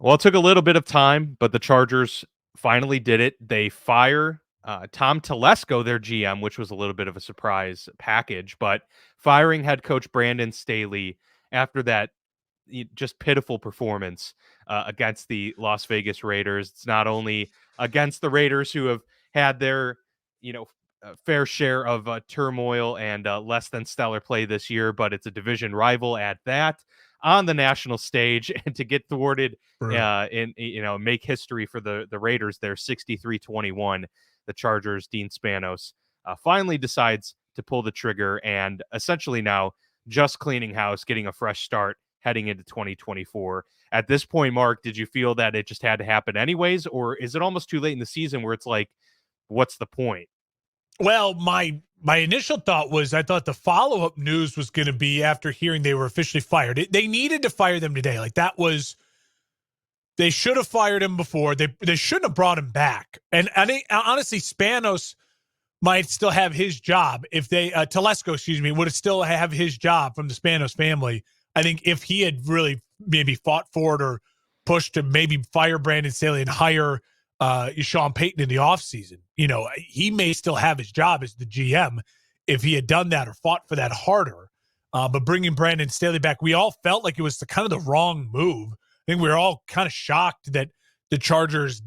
Well, it took a little bit of time, but the Chargers finally did it. They fire Tom Telesco, their GM, which was a little bit of a surprise package, but firing head coach Brandon Staley after that just pitiful performance against the Las Vegas Raiders. It's not only against the Raiders who have had their, fair share of turmoil and less than stellar play this year, but it's a division rival at that on the national stage, and to get thwarted Brutal. in make history for the Raiders there 63-21. The Chargers, Dean Spanos finally decides to pull the trigger and essentially now just cleaning house, getting a fresh start heading into 2024. At this point, Mark, did you feel that it just had to happen anyways, or is it almost too late in the season where it's like, what's the point? Well, my initial thought was I thought the follow-up news was going to be after hearing they were officially fired. They needed to fire them today. Like that was they should have fired him before. They shouldn't have brought him back. And I think honestly Spanos might still have his job if they Telesco, excuse me, would have still have his job from the Spanos family. I think if he had really maybe fought for it or pushed to maybe fire Brandon Staley and hire Sean Payton in the offseason, he may still have his job as the GM if he had done that or fought for that harder. But bringing Brandon Staley back, we all felt like it was kind of the wrong move. I think we were all kind of shocked that the Chargers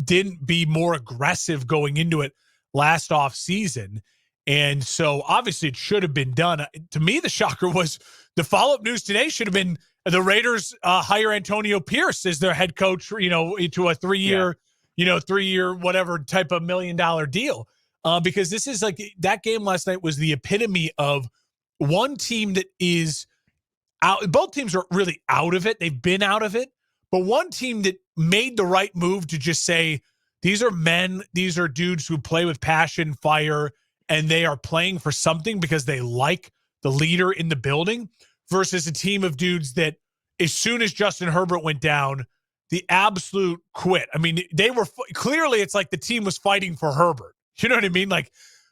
didn't be more aggressive going into it last off season. And so obviously it should have been done. To me, the shocker was the follow-up news today should have been the Raiders hire Antonio Pierce as their head coach, into a 3-year, 3-year, whatever type of $1 million deal. Because this is like that game last night was the epitome of one team that is out. Both teams are really out of it. They've been out of it. But one team that made the right move to just say, these are men, these are dudes who play with passion, fire, and they are playing for something because they like the leader in the building, versus a team of dudes that as soon as Justin Herbert went down, the absolute quit. I mean, they were clearly, it's like the team was fighting for Herbert. You know what I mean? Like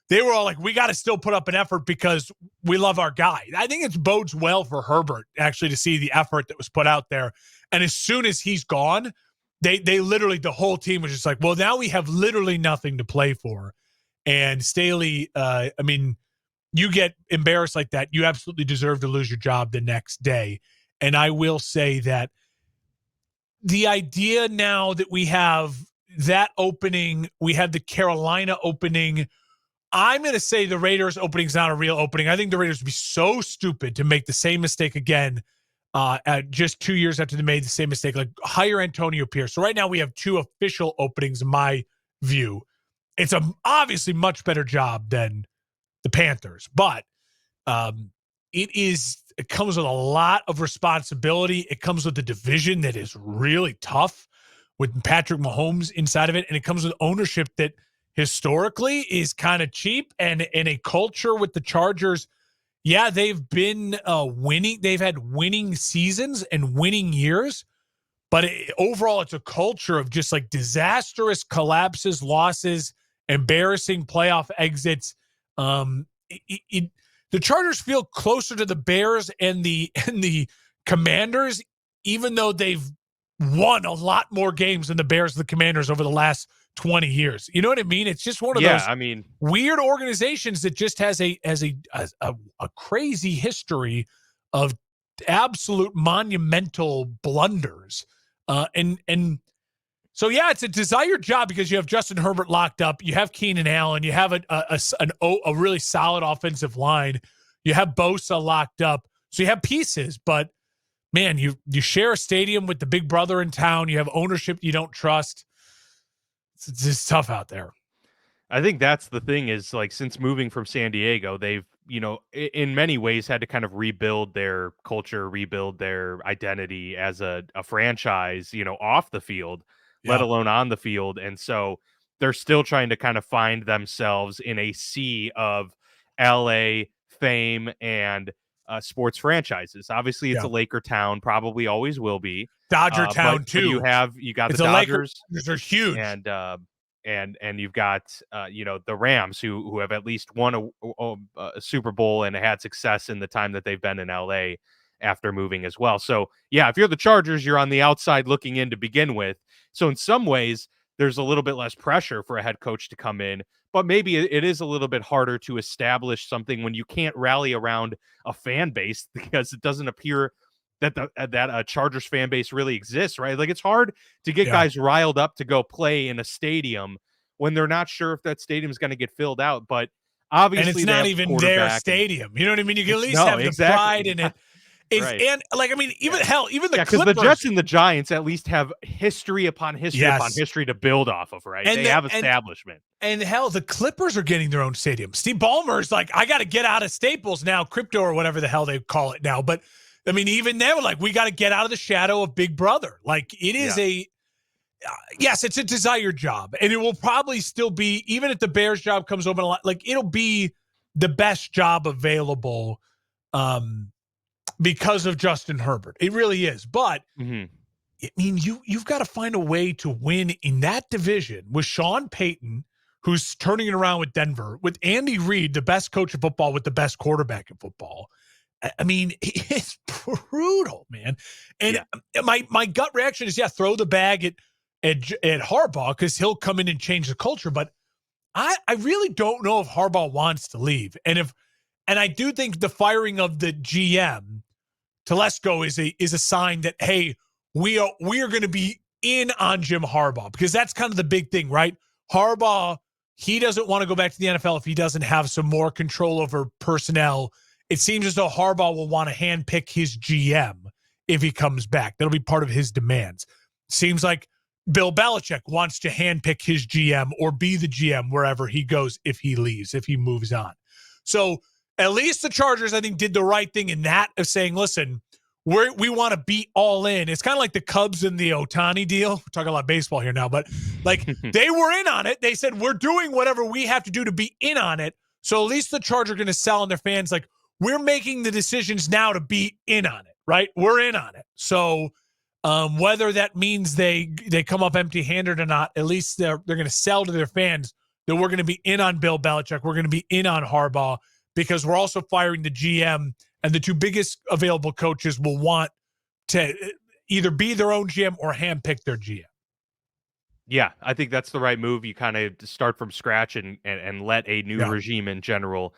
they were all like, we got to still put up an effort because we love our guy. I think it bodes well for Herbert actually to see the effort that was put out there. And as soon as he's gone, they literally, the whole team was just like, well, now we have literally nothing to play for. And Staley, you get embarrassed like that, you absolutely deserve to lose your job the next day. And I will say that the idea now that we have that opening, we have the Carolina opening. I'm going to say the Raiders opening is not a real opening. I think the Raiders would be so stupid to make the same mistake again at just 2 years after they made the same mistake, like hire Antonio Pierce. So right now we have 2 official openings in my view. It's a obviously much better job than the Panthers, but it comes with a lot of responsibility. It comes with a division that is really tough with Patrick Mahomes inside of it, and it comes with ownership that historically is kind of cheap, and in a culture with the Chargers. Yeah, they've been winning. They've had winning seasons and winning years, but overall, it's a culture of just like disastrous collapses, losses, embarrassing playoff exits. The Chargers feel closer to the Bears and the Commanders, even though they've won a lot more games than the Bears and the Commanders over the last 20 years. You know what I mean? It's just one of those weird organizations that just has a crazy history of absolute monumental blunders. And so, yeah, it's a desired job because you have Justin Herbert locked up. You have Keenan Allen. You have a really solid offensive line. You have Bosa locked up. So you have pieces, but man, you share a stadium with the big brother in town. You have ownership you don't trust. It's just tough out there. I think that's the thing is, like, since moving from San Diego, they've, in many ways had to kind of rebuild their culture, rebuild their identity as a franchise, off the field, let alone on the field. And so they're still trying to kind of find themselves in a sea of LA fame and sports franchises. Obviously, it's a Laker town, probably always will be. Dodger town too. You got the Dodgers. Lakers are huge, and you've got the Rams who have at least won a Super Bowl and had success in the time that they've been in LA. after moving as well. So yeah, if you're the Chargers, you're on the outside looking in to begin with. So in some ways, there's a little bit less pressure for a head coach to come in, but maybe it is a little bit harder to establish something when you can't rally around a fan base because it doesn't appear that a Chargers fan base really exists, right? Like it's hard to get guys riled up to go play in a stadium when they're not sure if that stadium is going to get filled out. But And obviously, it's they not have the even their quarterback. stadium. You know what I mean? You can at least No, have the pride exactly. in it. It's, Right. and like, I mean, even even the Yeah, because Clippers. the Jets and the Giants at least have history upon history upon Yes. history to build off of, right? And They have establishment. And hell, the Clippers are getting their own stadium. Steve Ballmer's like, I got to get out of Staples now, crypto or whatever the hell they call it now. But I mean, even they were like, we got to get out of the shadow of Big Brother. Like it is yes, it's a desired job, and it will probably still be, even if the Bears job comes open a lot, like it'll be the best job available because of Justin Herbert. It really is. But I mean, you've got to find a way to win in that division with Sean Payton, who's turning it around with Denver, with Andy Reid, the best coach of football, with the best quarterback in football. I mean, it's brutal, man. And my gut reaction is, throw the bag at Harbaugh because he'll come in and change the culture. But I really don't know if Harbaugh wants to leave. And I do think the firing of the GM, Telesco, is a sign that, hey, we are going to be in on Jim Harbaugh, because that's kind of the big thing, right? Harbaugh, he doesn't want to go back to the NFL if he doesn't have some more control over personnel. It seems as though Harbaugh will want to handpick his GM if he comes back. That'll be part of his demands. Seems like Bill Belichick wants to handpick his GM or be the GM wherever he goes if he leaves, if he moves on. So at least the Chargers, I think, did the right thing in that, of saying, listen, we want to be all in. It's kind of like the Cubs and the Ohtani deal. We're talking a lot of baseball here now, but like they were in on it. They said, we're doing whatever we have to do to be in on it. So at least the Chargers are going to sell on their fans, like, we're making the decisions now to be in on it, right? We're in on it. So whether that means they come up empty-handed or not, at least they're going to sell to their fans that we're going to be in on Bill Belichick. We're going to be in on Harbaugh, because we're also firing the GM, and the two biggest available coaches will want to either be their own GM or handpick their GM. Yeah, I think that's the right move. You kind of start from scratch and let a new regime in general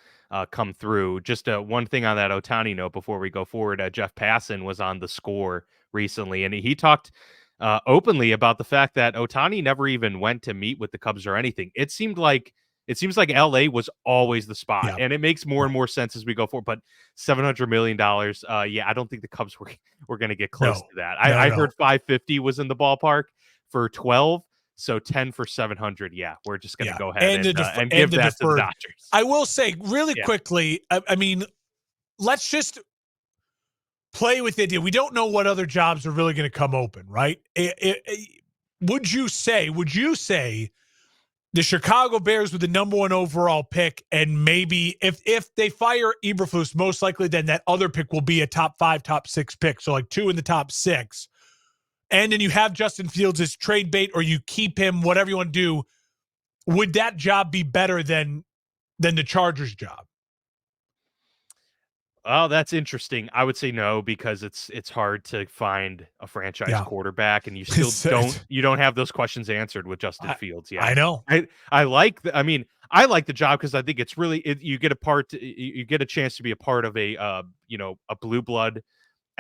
come through. Just one thing on that Ohtani note before we go forward, Jeff Passan was on The Score recently, and he talked openly about the fact that Ohtani never even went to meet with the Cubs or anything. It seems like LA was always the spot, and it makes more and more sense as we go forward. But $700 million, I don't think the Cubs were going to get close to that. I heard 550 was in the ballpark for 12. So 10 for 700. Yeah, we're just going to go ahead and give that to the Dodgers. I will say really quickly, I mean, let's just play with the idea. We don't know what other jobs are really going to come open, right? Would you say the Chicago Bears with the number 1 overall pick, and maybe if they fire Eberflus, most likely then that other pick will be a top 5, top 6 pick. So like 2 in the top 6. And then you have Justin Fields as trade bait, or you keep him, whatever you want to do. Would that job be better than the Chargers job? Oh, that's interesting. I would say no, because it's hard to find a franchise quarterback, and you still don't have those questions answered with Justin Fields. Yeah, I know. I like the job because I think it's really you get a chance to be a part of a blue blood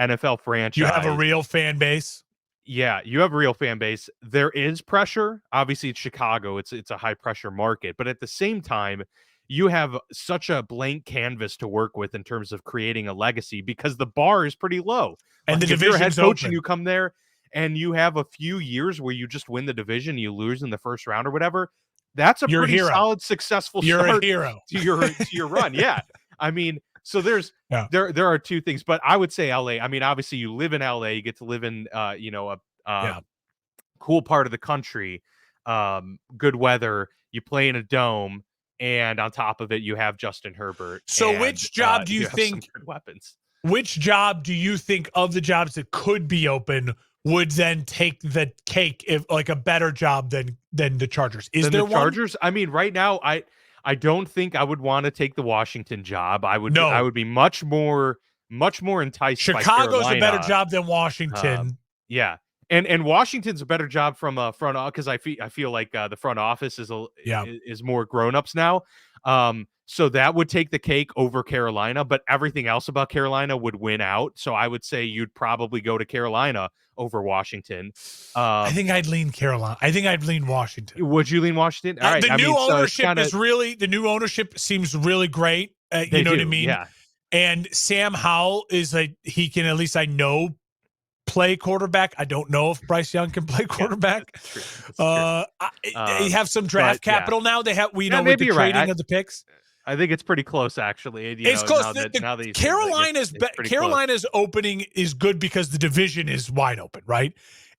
NFL franchise. You have a real fan base. Yeah, you have a real fan base. There is pressure. Obviously, it's Chicago. It's a high pressure market, but at the same time, you have such a blank canvas to work with in terms of creating a legacy, because the bar is pretty low. And like the division's head coach open. And you come there and you have a few years where you just win the division, you lose in the first round or whatever. That's a pretty solid, successful start a hero. to your run. Yeah, I mean. So there are two things, but I would say LA. I mean, obviously you live in LA, you get to live in a cool part of the country, good weather, you play in a dome, and on top of it you have Justin Herbert. So which job do you think weapons? Which job do you think of the jobs that could be open would then take the cake, if like a better job than the Chargers? Is there the Chargers? I mean, right now I don't think I would want to take the Washington job. I would be much more much more enticed by Chicago's a better Carolina. job than Um, Washington. yeah, and Washington's a better job from a front office because I feel like the front office Yeah. is more grown-ups now. So that would take the cake over Carolina, but everything else about Carolina would win out. So I would say you'd probably go to Carolina over Washington. I think I'd lean Carolina. I think I'd lean Washington. Would you lean Washington? All right. The I new mean, so it's ownership kind of the new ownership seems really great. You know what I mean? Yeah. And Sam Howell he can, at least I know, play quarterback. I don't know if Bryce Young can play quarterback. That's true. That's true. They have some draft capital now. They have, with the trading of the picks. I think it's pretty close, actually. It's close. Carolina's opening is good because the division is wide open, right?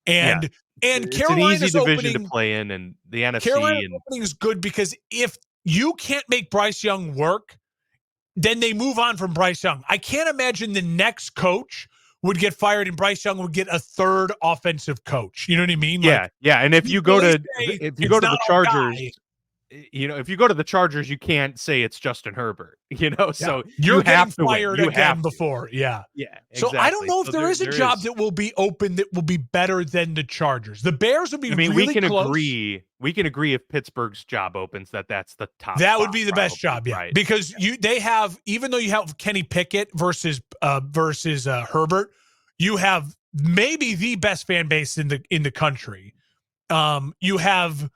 And it's Carolina's an easy division opening to play in, and the NFC. Carolina's opening is good because if you can't make Bryce Young work, then they move on from Bryce Young. I can't imagine the next coach would get fired and Bryce Young would get a third offensive coach. You know what I mean? Yeah, yeah. And if you go to the Chargers, if you go to the Chargers, you can't say it's Justin Herbert. So you're have getting to fired win. again before. Yeah. Yeah. So Exactly. I don't know if there is a job that will be open that will be better than the Chargers. The Bears would be. We can agree. We can agree if Pittsburgh's job opens that's the top. That would be the best job, yeah. Right. Because they have, even though you have Kenny Pickett versus Herbert, you have maybe the best fan base in the country. You have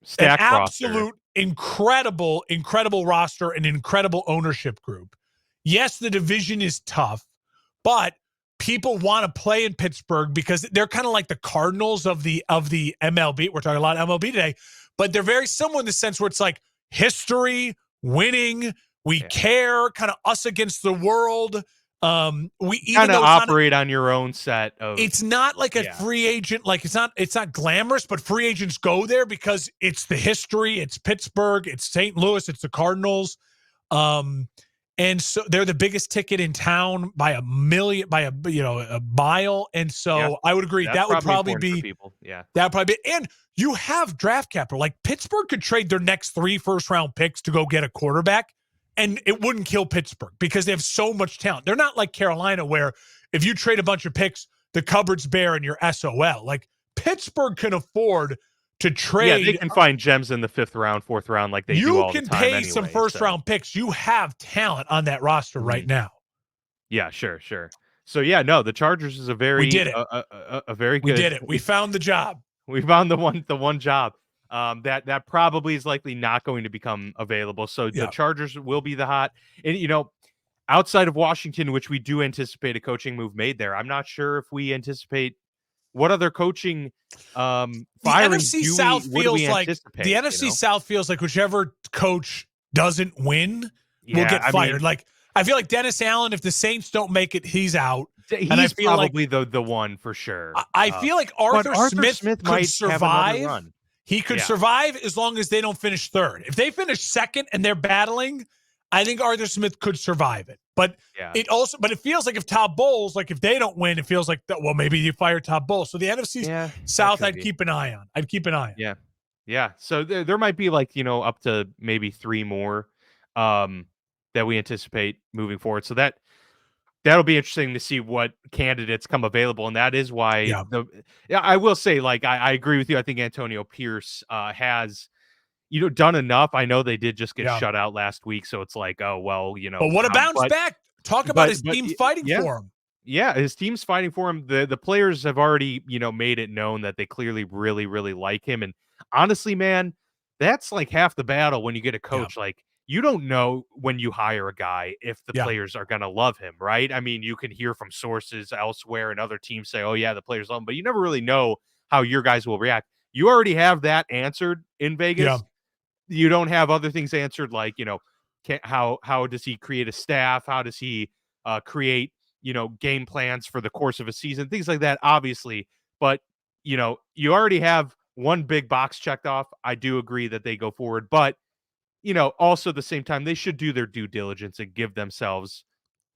stacked an absolute incredible roster and incredible ownership group. Yes, the division is tough, but people want to play in Pittsburgh because they're kind of like the Cardinals of the MLB. We're talking a lot of MLB today, but they're very similar in the sense where it's like history, winning, we care, kind of us against the world. We kind of operate on your own set of. It's not like a free agent, like it's not glamorous, but free agents go there because it's the history, it's Pittsburgh, it's St. Louis, it's the Cardinals. And so they're the biggest ticket in town by a mile. And so I would agree that would probably be people. Yeah. That would probably be, and you have draft capital. Like Pittsburgh could trade their next 3 first-round picks to go get a quarterback, and it wouldn't kill Pittsburgh because they have so much talent. They're not like Carolina where if you trade a bunch of picks, the cupboard's bare and you're SOL. Like Pittsburgh can afford to trade. Yeah, they can find gems in the 5th round, 4th round like they do all the time. You can pay some first-round picks. You have talent on that roster right now. Yeah, sure. So, the Chargers is a very we did it. A very good. We did it. We found the job. We found the one job. That probably is likely not going to become available. So the Chargers will be the hot. And, outside of Washington, which we do anticipate a coaching move made there, I'm not sure if we anticipate what other coaching the NFC South feels like whichever coach doesn't win will get fired. I feel like Dennis Allen, if the Saints don't make it, he's out. He's probably the one for sure. I feel like Arthur Smith could might survive. Run. He could survive as long as they don't finish third. If they finish second and they're battling, I think Arthur Smith could survive it. But it feels like if Todd Bowles, like if they don't win, it feels like that. Well, maybe you fire Todd Bowles. So the NFC South, I'd keep an eye on. Yeah. So there might be up to maybe 3 more that we anticipate moving forward. So that'll be interesting to see what candidates come available, and that is why. I will say, I agree with you. I think Antonio Pierce has. Done enough. I know they did just get shut out last week, so it's like, oh well, But what a bounce back! Talk about his team fighting for him. Yeah, his team's fighting for him. The players have already, made it known that they clearly really, really like him. And honestly, man, that's like half the battle when you get a coach. Like you don't know when you hire a guy if the players are gonna love him, right? I mean, you can hear from sources elsewhere and other teams say, oh yeah, the players love him, but you never really know how your guys will react. You already have that answered in Vegas. Yeah. You don't have other things answered, like, how does he create a staff? How does he create, game plans for the course of a season? Things like that, obviously. But, you already have one big box checked off. I do agree that they go forward. But, also at the same time, they should do their due diligence and give themselves,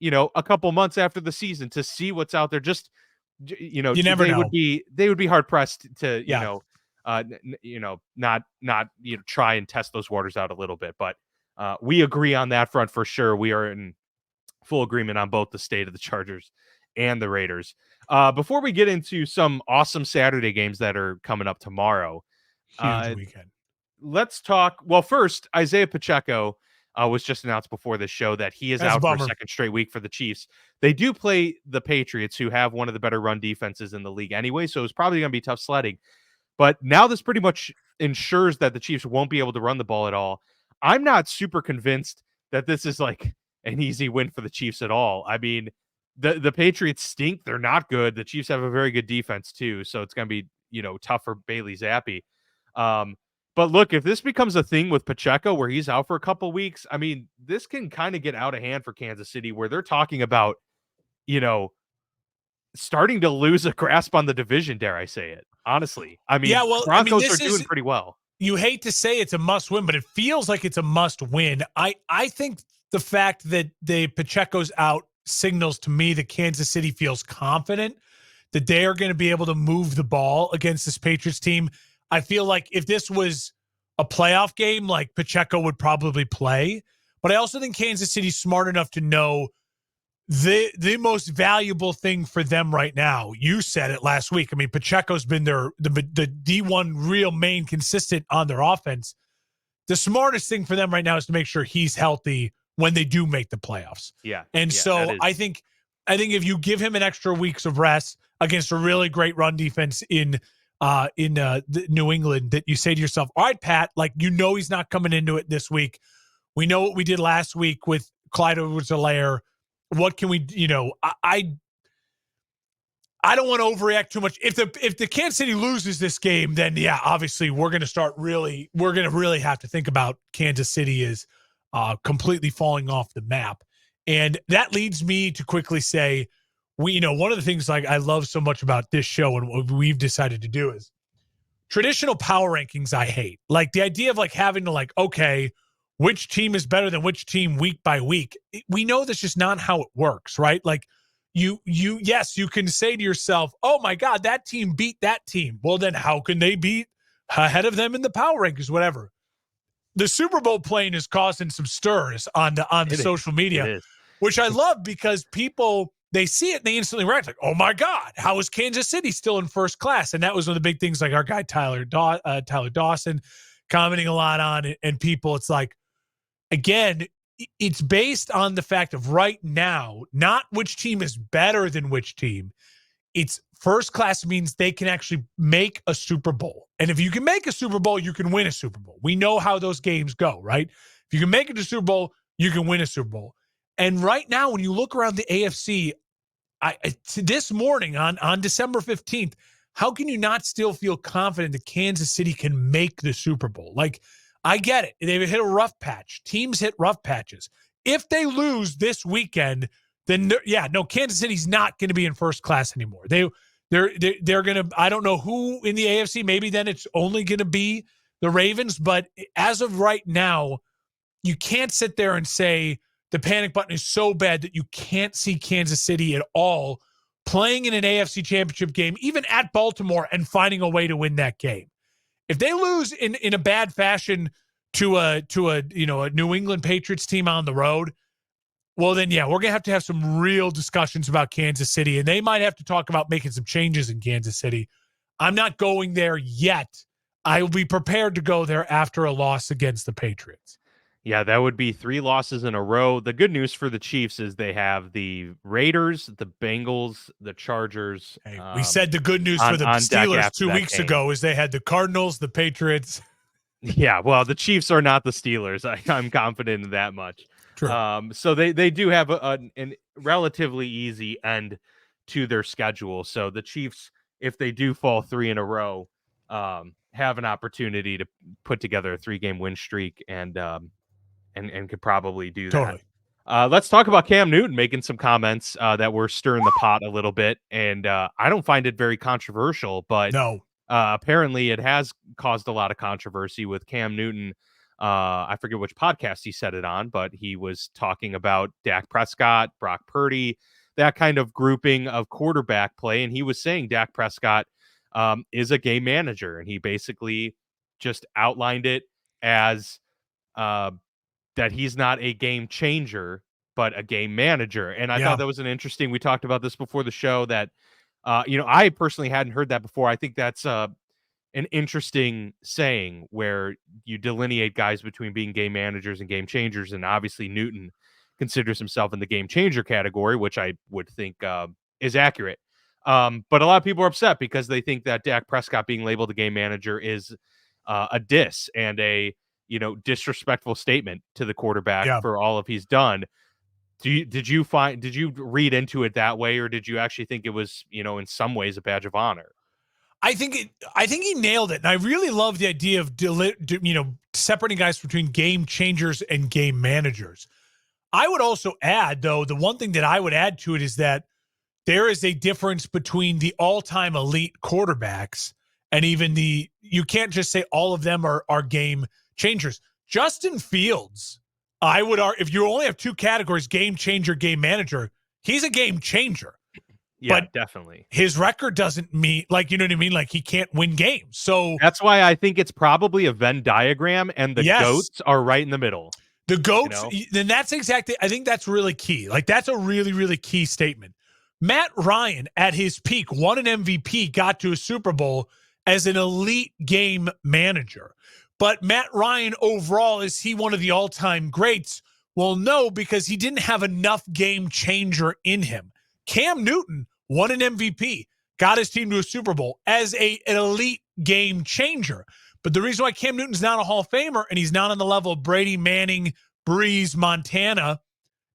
a couple months after the season to see what's out there. Just, you never know. They would be hard pressed to, not try and test those waters out a little bit, but we agree on that front for sure. We are in full agreement on both the state of the Chargers and the Raiders. Before we get into some awesome Saturday games that are coming up tomorrow, Huge weekend. let's talk. Well, first, Isaiah Pacheco was just announced before this show that he is That's a out for a bummer. second straight week for the Chiefs. They do play the Patriots, who have one of the better run defenses in the league anyway, so it's probably going to be tough sledding. But now this pretty much ensures that the Chiefs won't be able to run the ball at all. I'm not super convinced that this is like an easy win for the Chiefs at all. I mean, the Patriots stink. They're not good. The Chiefs have a very good defense too, so it's going to be, tough for Bailey Zappi. But look, if this becomes a thing with Pacheco where he's out for a couple weeks, I mean, this can kind of get out of hand for Kansas City, where they're talking about, starting to lose a grasp on the division, dare I say it. Honestly. I mean, Broncos are doing pretty well. You hate to say it's a must win, but it feels like it's a must win. I think the fact that the Pacheco's out signals to me that Kansas City feels confident that they are going to be able to move the ball against this Patriots team. I feel like if this was a playoff game, like Pacheco would probably play. But I also think Kansas City's smart enough to know the most valuable thing for them right now. You said it last week. I mean, Pacheco's been the D1 real main consistent on their offense. The smartest thing for them right now is to make sure he's healthy when they do make the playoffs. Yeah. And so I think if you give him an extra weeks of rest against a really great run defense in New England, that you say to yourself, all right, Pat, like, he's not coming into it this week. We know what we did last week with Clyde Edwards-Helaire. What can we, I don't want to overreact too much. If the Kansas City loses this game, then yeah, obviously we're going to really have to think about Kansas City is completely falling off the map. And that leads me to quickly say, one of the things like I love so much about this show and what we've decided to do is traditional power rankings. I hate, like, the idea of like having to like, okay, which team is better than which team week by week. We know that's just not how it works, right? Like yes, you can say to yourself, oh my God, that team beat that team. Well, then how can they beat ahead of them in the power rankings, whatever? The Super Bowl plane is causing some stirs on the social media, which I love, because people, they see it and they instantly react like, oh my God, how is Kansas City still in first class? And that was one of the big things, like our guy Tyler Dawson commenting a lot on it, and people, it's like, again, it's based on the fact of right now, not which team is better than which team. It's first class means they can actually make a Super Bowl. And if you can make a Super Bowl, you can win a Super Bowl. We know how those games go, right? If you can make it to Super Bowl, you can win a Super Bowl. And right now, when you look around the AFC, this morning on December 15th, how can you not still feel confident that Kansas City can make the Super Bowl? Like, I get it. They've hit a rough patch. Teams hit rough patches. If they lose this weekend, then Kansas City's not going to be in first class anymore. They're going to, I don't know who in the AFC, maybe then it's only going to be the Ravens. But as of right now, you can't sit there and say the panic button is so bad that you can't see Kansas City at all playing in an AFC championship game, even at Baltimore, and finding a way to win that game. If they lose in a bad fashion to a New England Patriots team on the road, well then we're gonna have to have some real discussions about Kansas City, and they might have to talk about making some changes in Kansas City. I'm not going there yet. I will be prepared to go there after a loss against the Patriots. Yeah, that would be 3 losses in a row. The good news for the Chiefs is they have the Raiders, the Bengals, the Chargers. Hey, we said the good news for the Steelers 2 weeks ago is they had the Cardinals, the Patriots. Yeah, well, the Chiefs are not the Steelers. I'm confident in that much. True. So they do have an relatively easy end to their schedule. So the Chiefs, if they do fall 3 in a row, have an opportunity to put together a 3-game win streak and could probably do that. Totally. Let's talk about Cam Newton making some comments that were stirring the pot a little bit. And I don't find it very controversial, but no. Apparently it has caused a lot of controversy with Cam Newton. I forget which podcast he said it on, but he was talking about Dak Prescott, Brock Purdy, that kind of grouping of quarterback play. And he was saying Dak Prescott is a game manager. And he basically just outlined it as that he's not a game changer, but a game manager. And I Yeah. thought that was an interesting, we talked about this before the show that, I personally hadn't heard that before. I think that's an interesting saying where you delineate guys between being game managers and game changers. And obviously Newton considers himself in the game changer category, which I would think is accurate. But a lot of people are upset because they think that Dak Prescott being labeled a game manager is a diss and a disrespectful statement to the quarterback Yeah. for all of he's done. Did you read into it that way, or did you actually think it was in some ways a badge of honor? I think he nailed it. And I really love the idea of separating guys between game changers and game managers. I would also add, though, the one thing that I would add to it is that there is a difference between the all-time elite quarterbacks and even you can't just say all of them are game changers. Justin Fields, I would argue, if you only have two categories, game changer, game manager, he's a game changer. Yeah, But definitely. his record doesn't mean, like, you know what I mean? Like, he can't win games. So That's why I think it's probably a Venn diagram, and the goats are right in the middle. The goats, then that's exactly, I think that's really key. Like, that's a really, really key statement. Matt Ryan, at his peak, won an MVP, got to a Super Bowl as an elite game manager. But Matt Ryan, overall, is he one of the all-time greats? Well, no, because he didn't have enough game changer in him. Cam Newton won an MVP, got his team to a Super Bowl as an elite game changer. But the reason why Cam Newton's not a Hall of Famer and he's not on the level of Brady, Manning, Breeze, Montana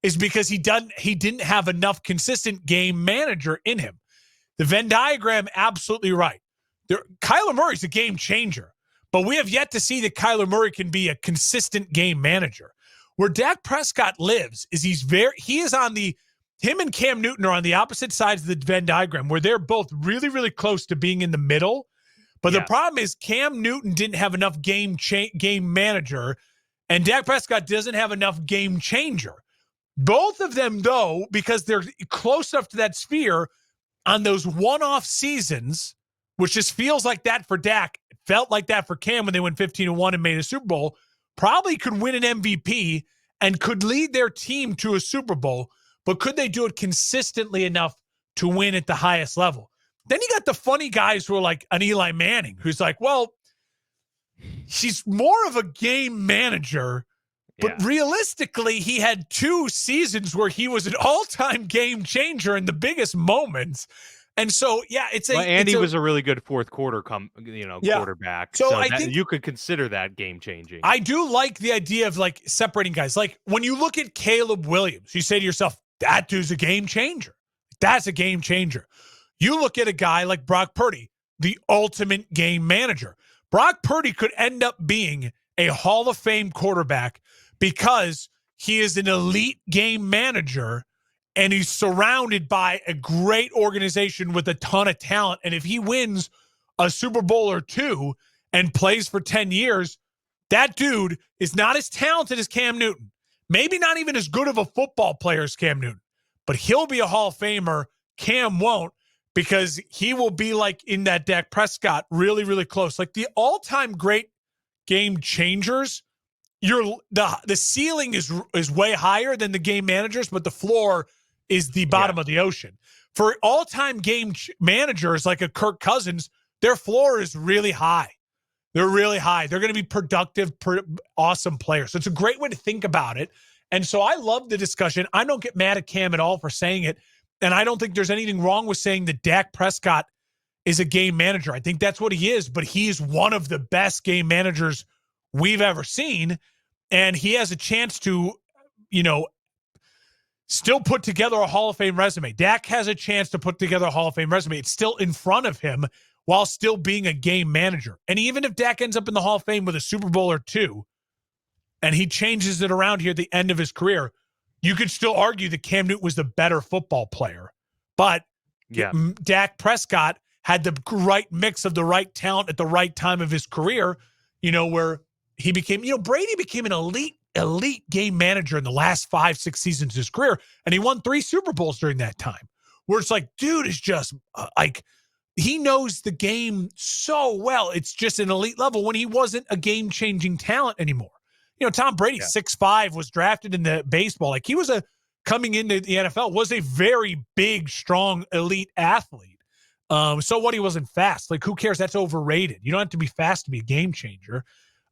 is because he didn't have enough consistent game manager in him. The Venn diagram, absolutely right. Kyler Murray's a game changer, but we have yet to see that Kyler Murray can be a consistent game manager. Where Dak Prescott lives is him and Cam Newton are on the opposite sides of the Venn diagram, where they're both really, really close to being in the middle. But the problem is Cam Newton didn't have enough game manager, and Dak Prescott doesn't have enough game changer. Both of them, though, because they're close enough to that sphere on those one-off seasons, which just feels like that for Dak, felt like that for Cam when they went 15-1 and made a Super Bowl, probably could win an MVP and could lead their team to a Super Bowl. But could they do it consistently enough to win at the highest level? Then you got the funny guys who are like an Eli Manning, who's like, well, she's more of a game manager, but realistically, he had 2 seasons where he was an all-time game changer in the biggest moments. And so, Andy was a really good fourth quarter quarterback. So I think you could consider that game changing. I do like the idea of like separating guys. Like when you look at Caleb Williams, you say to yourself, that dude's a game changer. That's a game changer. You look at a guy like Brock Purdy, the ultimate game manager. Brock Purdy could end up being a Hall of Fame quarterback because he is an elite game manager and he's surrounded by a great organization with a ton of talent. And if he wins a Super Bowl or 2 and plays for 10 years, that dude is not as talented as Cam Newton. Maybe not even as good of a football player as Cam Newton, but he'll be a Hall of Famer. Cam won't, because he will be like in that Dak Prescott, really, really close. Like the all-time great game changers, the ceiling is way higher than the game managers, but the floor is the bottom of the ocean. For all-time game managers like a Kirk Cousins, their floor is really high. They're really high. They're going to be productive, awesome players. So it's a great way to think about it. And so I love the discussion. I don't get mad at Cam at all for saying it. And I don't think there's anything wrong with saying that Dak Prescott is a game manager. I think that's what he is, but he's one of the best game managers we've ever seen. And he has a chance to, still put together a Hall of Fame resume. Dak has a chance to put together a Hall of Fame resume. It's still in front of him while still being a game manager. And even if Dak ends up in the Hall of Fame with a Super Bowl or 2, and he changes it around here at the end of his career, you could still argue that Cam Newton was the better football player. But Dak Prescott had the right mix of the right talent at the right time of his career, where he became, Brady became an elite game manager in the last 5-6 seasons of his career, and he won 3 Super Bowls during that time, where it's like, dude is just he knows the game so well. It's just an elite level when he wasn't a game-changing talent anymore. Tom Brady, 6'5", was drafted in the baseball. Like he was a coming into the NFL was a very big, strong, elite athlete. So what, he wasn't fast. Like, who cares? That's overrated. You don't have to be fast to be a game changer.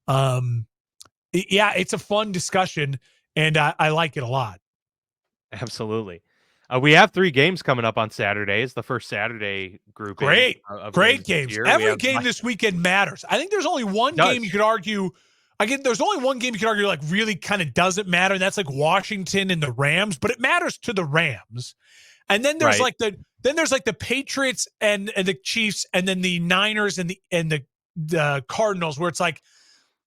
Yeah, it's a fun discussion, and I like it a lot. Absolutely. We have 3 games coming up on Saturday. It's the first Saturday grouping of Great games this games. year. Every game this weekend matters. I think there's only one game you could argue. There's only one game you could argue like really kind of doesn't matter, and that's like Washington and the Rams, but it matters to the Rams. And then there's the Patriots and the Chiefs, and then the Niners and the Cardinals, where it's like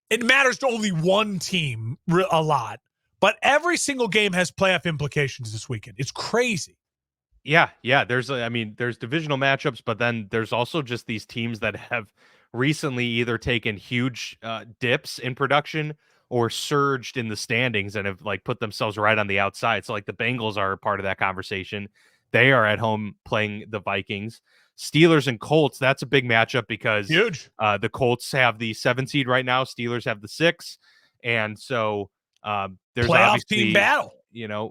it matters to only one team a lot. But every single game has playoff implications this weekend. It's crazy. Yeah. There's divisional matchups, but then there's also just these teams that have recently either taken huge dips in production or surged in the standings and have like put themselves right on the outside. So like the Bengals are part of that conversation. They are at home playing the Vikings. Steelers and Colts, that's a big matchup because huge. The Colts have the 7 seed right now. Steelers have the 6. And so there's playoff obviously team battle.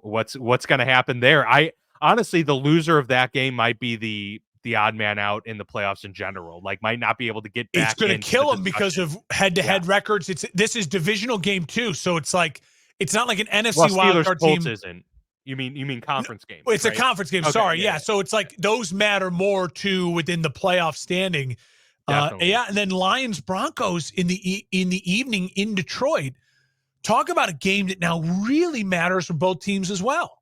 What's going to happen there. I honestly, the loser of that game might be the odd man out in the playoffs in general. Like, might not be able to get back. It's going to kill them because of head-to-head records. This is divisional game 2, so it's like it's not like an NFC wildcard team. Isn't. You mean conference game? It's right? A conference game. Okay, sorry, yeah. So it's like those matter more too within the playoff standing. And then Lions Broncos in the evening in Detroit. Talk about a game that now really matters for both teams as well.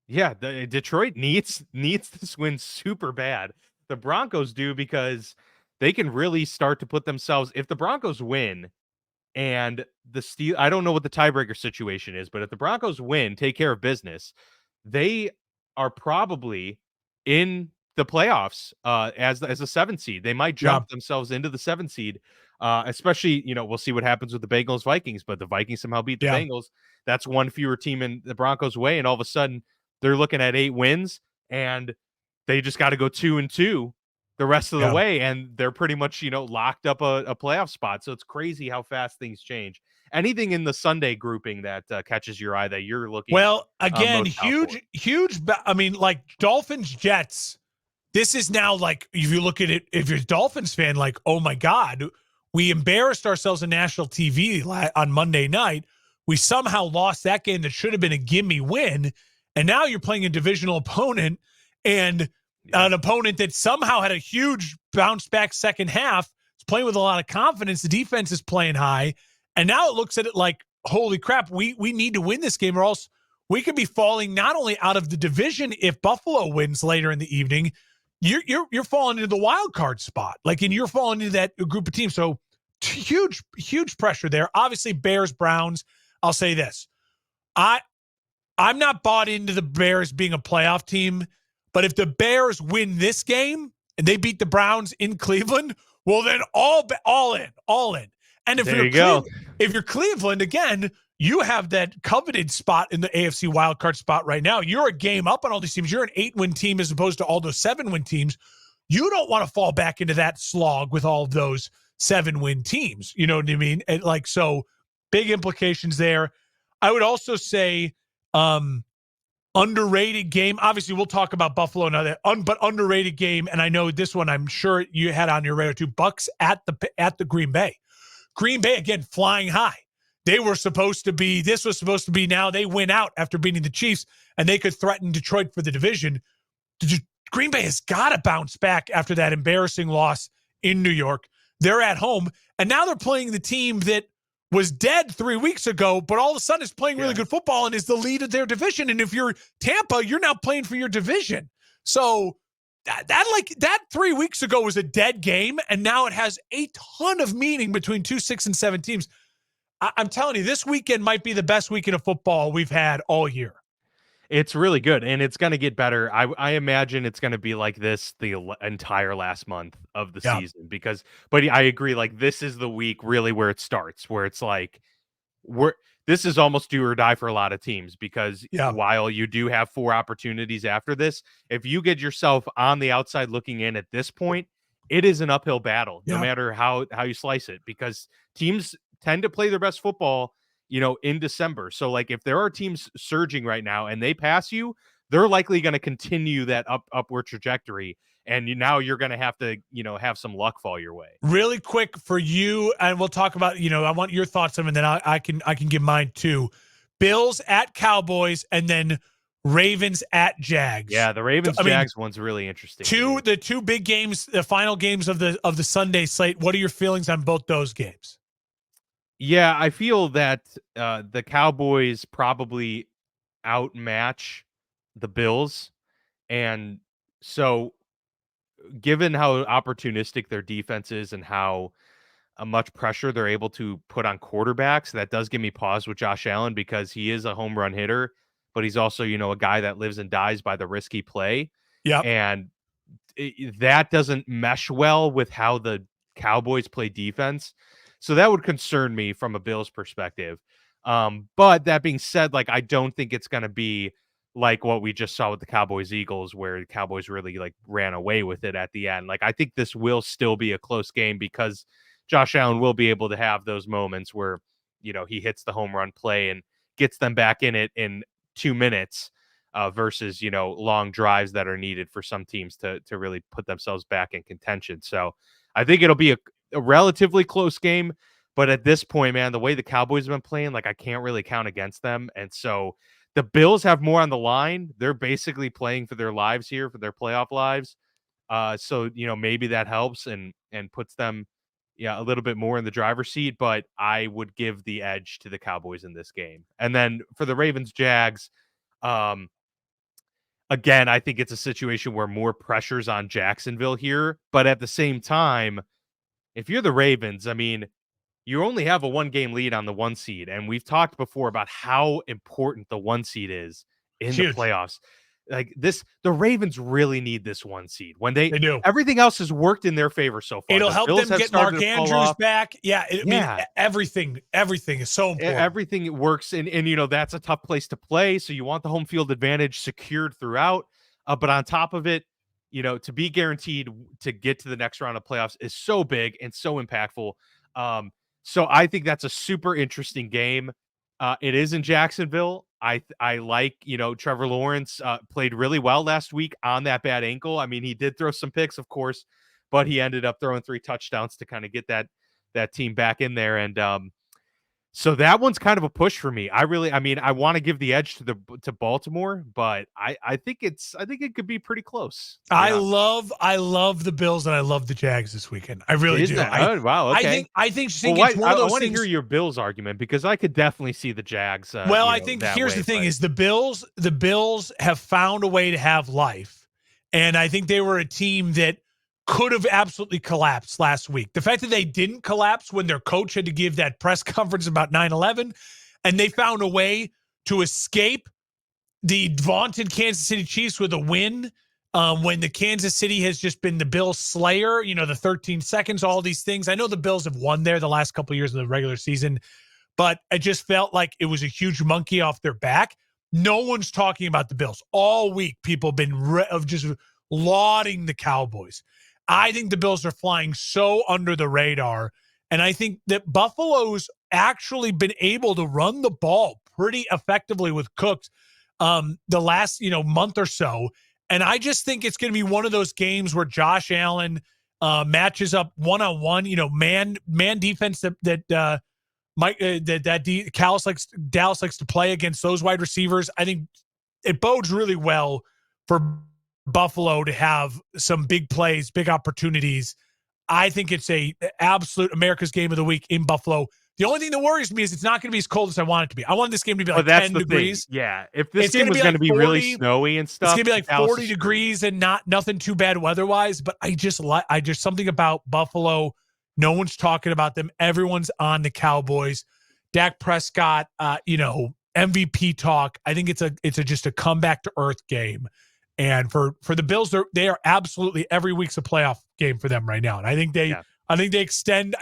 Yeah, Detroit needs this win super bad. The Broncos do, because they can really start to put themselves, if the Broncos win and I don't know what the tiebreaker situation is, but if the Broncos win, take care of business, they are probably in the playoffs as a 7 seed. They might jump themselves into the 7 seed. Especially, we'll see what happens with the Bengals Vikings, but the Vikings somehow beat the Bengals. That's one fewer team in the Broncos' way, and all of a sudden they're looking at 8 wins, and they just got to go 2-2 the rest of the way, and they're pretty much locked up a playoff spot. So it's crazy how fast things change. Anything in the Sunday grouping that catches your eye that you're looking? Well, again, huge. I mean, like Dolphins Jets. This is now like, if you look at it, if you're a Dolphins fan, like, oh my God, we embarrassed ourselves on national TV on Monday night. We somehow lost that game that should have been a gimme win. And now you're playing a divisional opponent and an opponent that somehow had a huge bounce back second half. It's playing with a lot of confidence. The defense is playing high. And now it looks at it like, holy crap, we need to win this game, or else we could be falling not only out of the division if Buffalo wins later in the evening, you're falling into the wild card spot. Like, and you're falling into that group of teams. So huge pressure there. Obviously, Bears, Browns. I'll say this. I'm not bought into the Bears being a playoff team, but if the Bears win this game and they beat the Browns in Cleveland, well, then all in. And if you're Cleveland, again, you have that coveted spot in the AFC wildcard spot right now. You're a game up on all these teams. You're an 8-win team as opposed to all those 7-win teams. You don't want to fall back into that slog with all of those 7-win teams. You know what I mean? And like, so big implications there. I would also say underrated game. Obviously, we'll talk about Buffalo and other, but underrated game. And I know this one, I'm sure you had on your radar too. Bucks at the Green Bay. Green Bay, again, flying high. This was supposed to be now they win out after beating the Chiefs, and they could threaten Detroit for the division. Green Bay has got to bounce back after that embarrassing loss in New York. They're at home, and now they're playing the team that was dead 3 weeks ago, but all of a sudden is playing really good football and is the lead of their division. And if you're Tampa, you're now playing for your division. So that 3 weeks ago was a dead game, and now it has a ton of meaning between 2, 6, and 7 teams. I'm telling you, this weekend might be the best weekend of football we've had all year. It's really good, and it's going to get better. I imagine it's going to be like this the entire last month of the season, but I agree, like, this is the week really where it starts, where it's like this is almost do or die for a lot of teams, because while you do have 4 opportunities after this, if you get yourself on the outside looking in at this point, it is an uphill battle, no matter how you slice it, because teams tend to play their best football, in December. So like if there are teams surging right now and they pass you, they're likely going to continue that upward trajectory. And now you're going to have to, have some luck fall your way. Really quick for you, and we'll talk about, I want your thoughts on it, and then I can give mine too. Bills at Cowboys, and then Ravens at Jags. Yeah, the Ravens Jags one's really interesting. The two big games, the final games of the Sunday slate. What are your feelings on both those games? Yeah, I feel that the Cowboys probably outmatch the Bills, and so given how opportunistic their defense is and how much pressure they're able to put on quarterbacks, that does give me pause with Josh Allen because he is a home run hitter, but he's also, a guy that lives and dies by the risky play. Yep. And that doesn't mesh well with how the Cowboys play defense. So that would concern me from a Bills perspective. But that being said, like, I don't think it's going to be like what we just saw with the Cowboys Eagles, where the Cowboys really like ran away with it at the end. Like, I think this will still be a close game because Josh Allen will be able to have those moments where, he hits the home run play and gets them back in it in 2 minutes versus, long drives that are needed for some teams to really put themselves back in contention. So I think it'll be a relatively close game. But at this point, man, the way the Cowboys have been playing, like, I can't really count against them. And so the Bills have more on the line. They're basically playing for their lives here, for their playoff lives. So, maybe that helps and puts them, a little bit more in the driver's seat. But I would give the edge to the Cowboys in this game. And then for the Ravens Jags, again, I think it's a situation where more pressure's on Jacksonville here. But at the same time, if you're the Ravens, I mean, you only have a 1-game lead on the 1 seed. And we've talked before about how important the 1 seed is in the playoffs. Like the Ravens really need this 1 seed when they do. Everything else has worked in their favor so far. It'll help them get Mark Andrews back. Yeah. I mean, everything is so important. Everything works. And, that's a tough place to play. So you want the home field advantage secured throughout. But on top of it, to be guaranteed to get to the next round of playoffs is so big and so impactful. So I think that's a super interesting game. It is in Jacksonville. I like, Trevor Lawrence played really well last week on that bad ankle. I mean, he did throw some picks, of course, but he ended up throwing 3 touchdowns to kind of get that team back in there. And so that one's kind of a push for me. I want to give the edge to Baltimore, but I think it could be pretty close. I love the Bills and I love the Jags this weekend. I really do. Wow. Okay. I think it's one of those I want to hear your Bills argument because I could definitely see the Jags. I think here's the thing: is the Bills have found a way to have life, and I think they were a team that could have absolutely collapsed last week. The fact that they didn't collapse when their coach had to give that press conference about 9/11, and they found a way to escape the vaunted Kansas City Chiefs with a win when the Kansas City has just been the Bills slayer, the 13 seconds, all these things. I know the Bills have won there the last couple of years of the regular season, but I just felt like it was a huge monkey off their back. No one's talking about the Bills. All week, people have been just lauding the Cowboys. I think the Bills are flying so under the radar, and I think that Buffalo's actually been able to run the ball pretty effectively with Cooks the last month or so, and I just think it's going to be one of those games where Josh Allen matches up one-on-one, man defense that Dallas likes to play against those wide receivers. I think it bodes really well for Buffalo to have some big plays, big opportunities. I think it's a absolute America's game of the week in Buffalo. The only thing that worries me is it's not going to be as cold as I want it to be. I want this game to be like 10 degrees. Thing. Yeah. If this game was going to be really snowy and stuff, it's going to be like 40 degrees and nothing too bad weather-wise. But I just something about Buffalo. No one's talking about them. Everyone's on the Cowboys. Dak Prescott, MVP talk. I think it's just a comeback to earth game. And for the Bills, they are absolutely every week's a playoff game for them right now. And I think they extend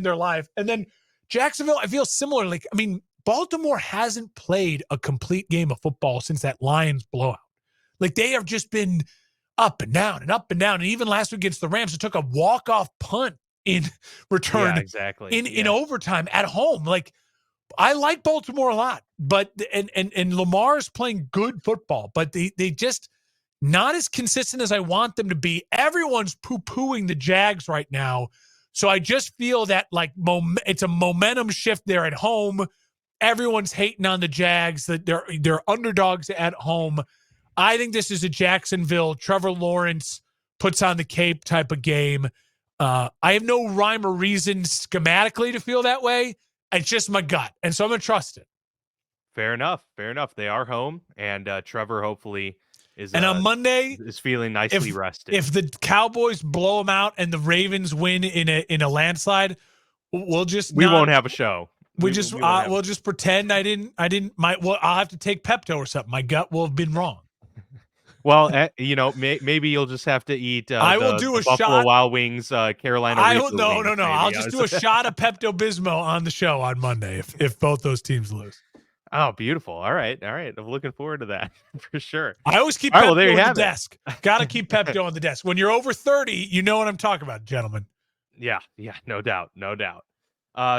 their life. And then Jacksonville, I feel similar. Like, I mean, Baltimore hasn't played a complete game of football since that Lions blowout. Like, they have just been up and down and up and down. And even last week against the Rams, it took a walk-off punt in return in overtime at home. Like, I like Baltimore a lot, but and Lamar's playing good football, but they just not as consistent as I want them to be. Everyone's poo-pooing the Jags right now. So I just feel that like it's a momentum shift there at home. Everyone's hating on the Jags, that they're underdogs at home. I think this is a Jacksonville, Trevor Lawrence puts on the cape type of game. I have no rhyme or reason schematically to feel that way. It's just my gut. And so I'm going to trust it. Fair enough. Fair enough. They are home, and Trevor hopefully is on Monday is feeling nicely rested. If the Cowboys blow them out and the Ravens win in a landslide, we won't have a show. We'll just pretend I didn't. I'll have to take Pepto or something. My gut will have been wrong. Well, maybe you'll just have to eat. I will do a Buffalo shot. Wild Wings, Carolina. No. I'll just do a shot of Pepto Bismol on the show on Monday if both those teams lose. Oh, beautiful! All right. I'm looking forward to that for sure. I always keep Pepto on the desk. Got to keep Pepto on the desk. When you're over 30, you know what I'm talking about, gentlemen. Yeah, no doubt.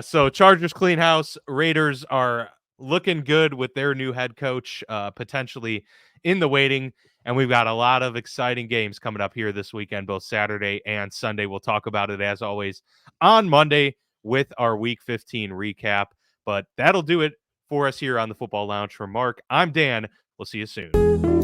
So Chargers clean house. Raiders are looking good with their new head coach potentially in the waiting. And we've got a lot of exciting games coming up here this weekend, both Saturday and Sunday. We'll talk about it, as always, on Monday with our Week 15 recap. But that'll do it for us here on the Football Lounge. From Mark, I'm Dan. We'll see you soon.